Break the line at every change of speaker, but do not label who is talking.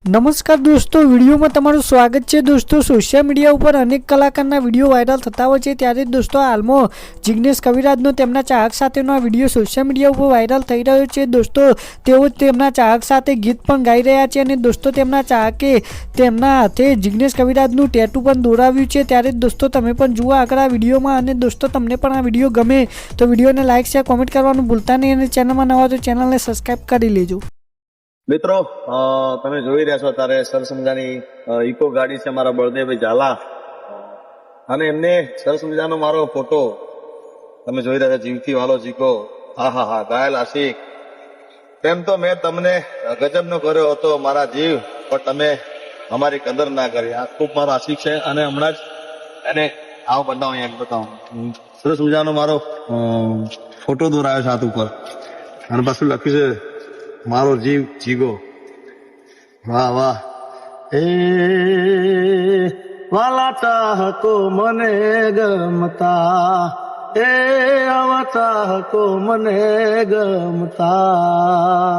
નમસ્કાર દોસ્તો, વિડીયોમાં તમારું સ્વાગત છે। દોસ્તો, સોશિયલ મીડિયા ઉપર અનેક કલાકારના વિડીયો વાયરલ થતા હોય છે, ત્યારે દોસ્તો હાલમાં જિગ્નેશ કવિરાજનો તેમના ચાહક સાથેનો આ વિડીયો સોશિયલ મીડિયા ઉપર વાયરલ થઈ રહ્યો છે। દોસ્તો, તેઓ તેમના ચાહક સાથે ગીત પણ ગાઈ રહ્યા છે અને દોસ્તો તેમના ચાહકે તેમના હાથે જિગ્નેશ કવિરાજનું ટેટુ પણ દોરાવ્યું છે। ત્યારે દોસ્તો તમે પણ જુઓ આગળ આ વિડીયોમાં, અને દોસ્તો તમને પણ આ વિડીયો ગમે તો વિડીયોને લાઈક શેર કોમેન્ટ કરવાનું ભૂલતા નહીં, અને ચેનલમાં નવા તો ચેનલને સબસ્ક્રાઈબ કરી લેજો।
મિત્રો, તમે જોઈ રહ્યા છો ત્યારે સરસ મજાની ઇકો ગાડી છે મારા બળદેવભાઈ ઝાલા, અને એમને સરસ મજાનો મારો ફોટો તમે જોઈ રહ્યા છો। જીવથી વાલો જીકો, હા હા હા, ઘાયલ આશિક, તેમ તો મેં તમને ગજબનો કર્યો હતો મારા જીવ, પણ તમે અમારી કદર ના કરી। આ ખૂબ મારો આશિક છે, અને હમણાં જ એને આવો બતાવો, અહીંયા બતાવો, સરસ મજાનો મારો ફોટો દોરાયો છે હાથ ઉપર, અને પાછું લખ્યું છે મારો જીવ જીગો। વાહ વાહ। એ વાલા ચાહકો મને ગમતા, એ આવા ચાહકો મને ગમતા।